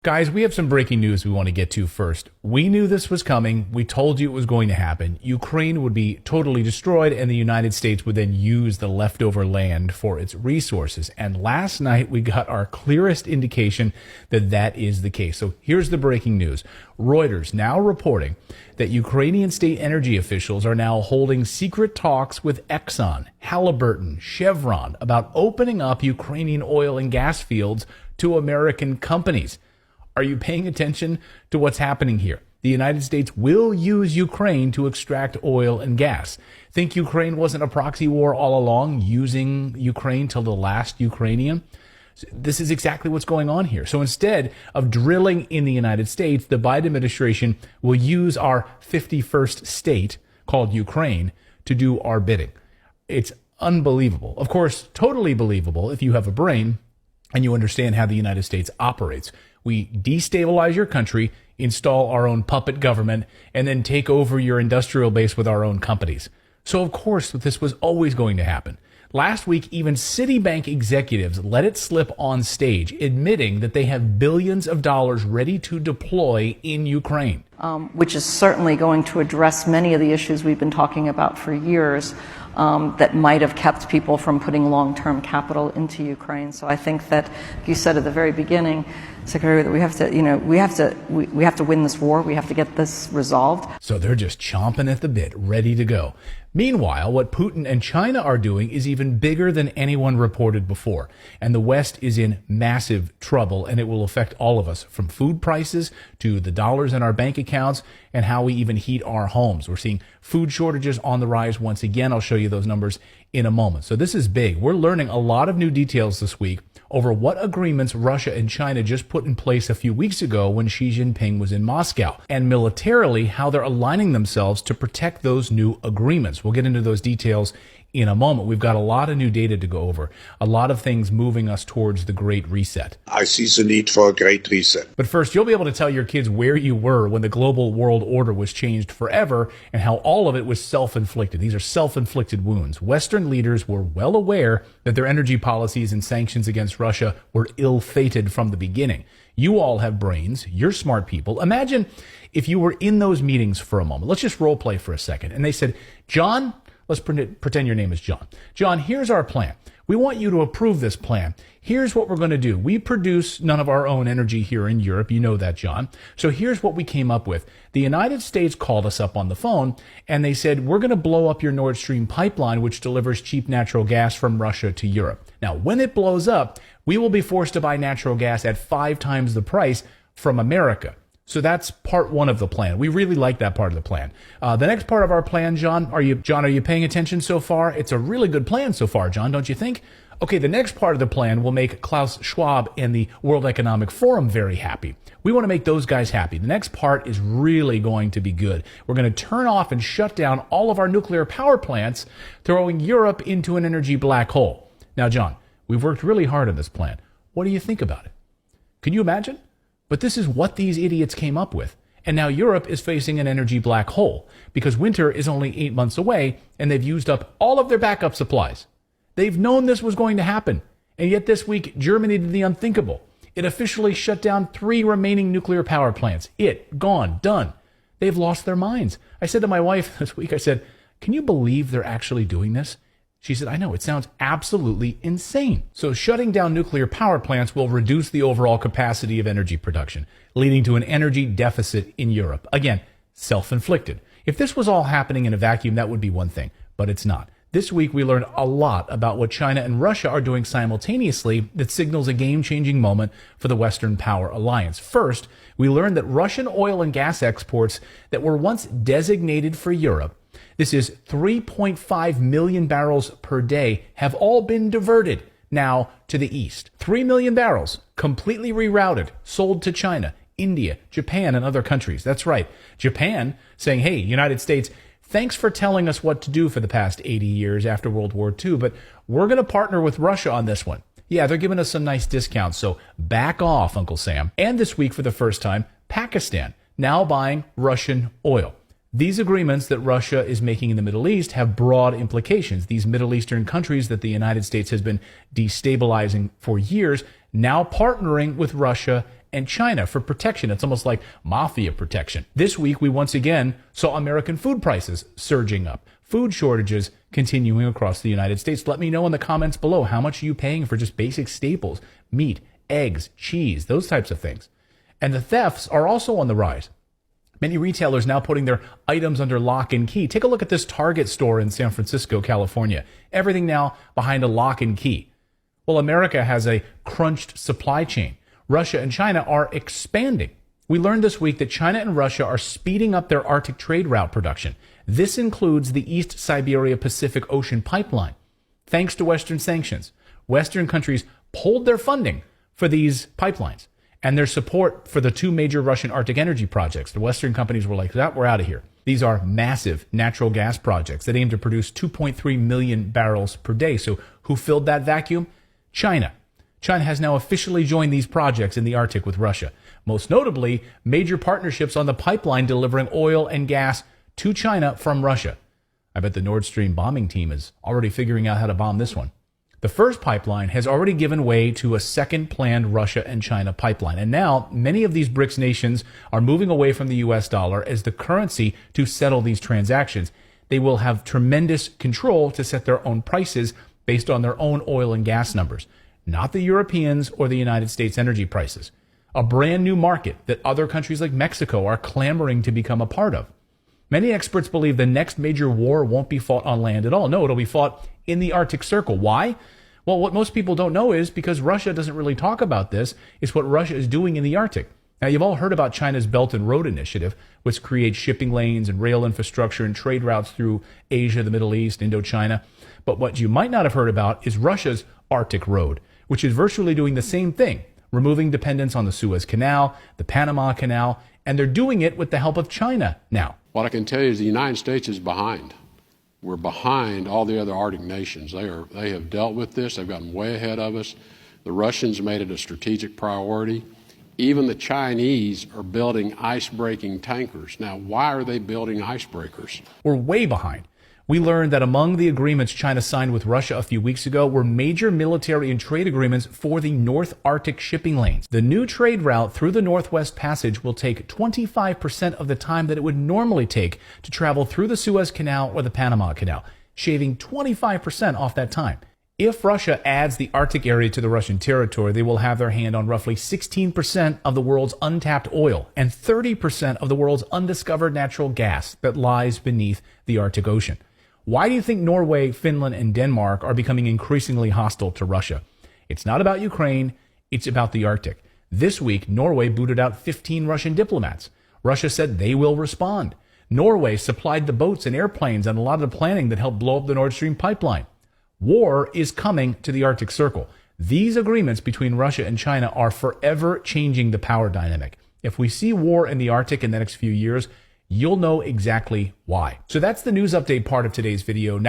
Guys, we have some breaking news we want to get to first. We knew this was coming. We told you it was going to happen. Ukraine would be totally destroyed, and the United States would then use the leftover land for its resources. And last night, we got our clearest indication that that is the case. So here's the breaking news. Reuters now reporting that Ukrainian state energy officials are now holding secret talks with Exxon, Halliburton, Chevron about opening up Ukrainian oil and gas fields to American companies. Are you paying attention to what's happening here? The United States will use Ukraine to extract oil and gas. Think Ukraine wasn't a proxy war all along, using Ukraine till the last Ukrainian? This is exactly what's going on here. So instead of drilling in the United States, the Biden administration will use our 51st state, called Ukraine, to do our bidding. It's unbelievable. Of course, totally believable if you have a brain and you understand how the United States operates. We destabilize your country, install our own puppet government, and then take over your industrial base with our own companies. So, of course, this was always going to happen. Last week, even Citibank executives let it slip on stage, admitting that they have billions of dollars ready to deploy in Ukraine. Which is certainly going to address many of the issues we've been talking about for years that might have kept people from putting long-term capital into Ukraine. So I think that you said at the very beginning, Secretary, that we have to win this war. We have to get this resolved. So they're just chomping at the bit, ready to go. Meanwhile, what Putin and China are doing is even bigger than anyone reported before. And the West is in massive trouble, and it will affect all of us, from food prices to the dollars in our bank accounts and how we even heat our homes. We're seeing food shortages on the rise once again. I'll show you those numbers in a moment. So this is big. We're learning a lot of new details this week over what agreements Russia and China just put in place a few weeks ago when Xi Jinping was in Moscow, and militarily how they're aligning themselves to protect those new agreements. We'll get into those details in a moment. We've got a lot of new data to go over, a lot of things moving us towards the Great Reset. I see the need for a Great Reset. But first, you'll be able to tell your kids where you were when the global world order was changed forever and how all of it was self-inflicted. These are self-inflicted wounds. Western leaders were well aware that their energy policies and sanctions against Russia were ill-fated from the beginning. You all have brains. You're smart people. Imagine if you were in those meetings for a moment. Let's just role play for a second. And they said, John, let's pretend your name is John. John, here's our plan. We want you to approve this plan. Here's what we're going to do. We produce none of our own energy here in Europe. You know that, John. So here's what we came up with. The United States called us up on the phone, and they said, we're going to blow up your Nord Stream pipeline, which delivers cheap natural gas from Russia to Europe. Now, when it blows up, we will be forced to buy natural gas at 5 times the price from America. So that's part one of the plan. We really like that part of the plan. The next part of our plan, John, are you paying attention so far? It's a really good plan so far, John, don't you think? Okay, the next part of the plan will make Klaus Schwab and the World Economic Forum very happy. We want to make those guys happy. The next part is really going to be good. We're going to turn off and shut down all of our nuclear power plants, throwing Europe into an energy black hole. Now, John, we've worked really hard on this plan. What do you think about it? Can you imagine? But this is what these idiots came up with. And now Europe is facing an energy black hole because winter is only 8 months away and they've used up all of their backup supplies. They've known this was going to happen. And yet this week, Germany did the unthinkable. It officially shut down 3 remaining nuclear power plants. Gone, done. They've lost their minds. I said to my wife this week, I said, can you believe they're actually doing this? She said, I know, it sounds absolutely insane. So shutting down nuclear power plants will reduce the overall capacity of energy production, leading to an energy deficit in Europe. Again, self-inflicted. If this was all happening in a vacuum, that would be one thing, but it's not. This week, we learned a lot about what China and Russia are doing simultaneously that signals a game-changing moment for the Western Power Alliance. First, we learned that Russian oil and gas exports that were once designated for Europe, this is 3.5 million barrels per day, have all been diverted now to the east. 3 million barrels completely rerouted, sold to China, India, Japan, and other countries. That's right. Japan saying, hey, United States, thanks for telling us what to do for the past 80 years after World War II, but we're going to partner with Russia on this one. Yeah, they're giving us some nice discounts, so back off, Uncle Sam. And this week, for the first time, Pakistan now buying Russian oil. These agreements that Russia is making in the Middle East have broad implications. These Middle Eastern countries that the United States has been destabilizing for years, now partnering with Russia and China for protection. It's almost like mafia protection. This week, we once again saw American food prices surging up, food shortages continuing across the United States. Let me know in the comments below, how much are you paying for just basic staples, meat, eggs, cheese, those types of things. And the thefts are also on the rise. Many retailers now putting their items under lock and key. Take a look at this Target store in San Francisco, California. Everything now behind a lock and key. Well, America has a crunched supply chain. Russia and China are expanding. We learned this week that China and Russia are speeding up their Arctic trade route production. This includes the East Siberia Pacific Ocean pipeline. Thanks to Western sanctions, Western countries pulled their funding for these pipelines and their support for the two major Russian Arctic energy projects. The Western companies were like, we're out of here. These are massive natural gas projects that aim to produce 2.3 million barrels per day. So who filled that vacuum? China. China has now officially joined these projects in the Arctic with Russia. Most notably, major partnerships on the pipeline delivering oil and gas to China from Russia. I bet the Nord Stream bombing team is already figuring out how to bomb this one. The first pipeline has already given way to a second planned Russia and China pipeline. And now many of these BRICS nations are moving away from the US dollar as the currency to settle these transactions. They will have tremendous control to set their own prices based on their own oil and gas numbers, not the Europeans or the United States energy prices. A brand new market that other countries like Mexico are clamoring to become a part of. Many experts believe the next major war won't be fought on land at all. No, it'll be fought in the Arctic Circle. Why? Well, what most people don't know is because Russia doesn't really talk about this, is what Russia is doing in the Arctic. Now, you've all heard about China's Belt and Road Initiative, which creates shipping lanes and rail infrastructure and trade routes through Asia, the Middle East, Indochina. But what you might not have heard about is Russia's Arctic Road, which is virtually doing the same thing, removing dependence on the Suez Canal, the Panama Canal, and they're doing it with the help of China now. What I can tell you is the United States is behind. We're behind all the other Arctic nations. They have dealt with this. They've gotten way ahead of us. The Russians made it a strategic priority. Even the Chinese are building ice-breaking tankers. Now, why are they building icebreakers? We're way behind. We learned that among the agreements China signed with Russia a few weeks ago were major military and trade agreements for the North Arctic shipping lanes. The new trade route through the Northwest Passage will take 25% of the time that it would normally take to travel through the Suez Canal or the Panama Canal, shaving 25% off that time. If Russia adds the Arctic area to the Russian territory, they will have their hand on roughly 16% of the world's untapped oil and 30% of the world's undiscovered natural gas that lies beneath the Arctic Ocean. Why do you think Norway, Finland, and Denmark are becoming increasingly hostile to Russia? It's not about Ukraine, it's about the Arctic. This week, Norway booted out 15 Russian diplomats. Russia said they will respond. Norway supplied the boats and airplanes and a lot of the planning that helped blow up the Nord Stream pipeline. War is coming to the Arctic Circle. These agreements between Russia and China are forever changing the power dynamic. If we see war in the Arctic in the next few years, you'll know exactly why. So that's the news update part of today's video. Now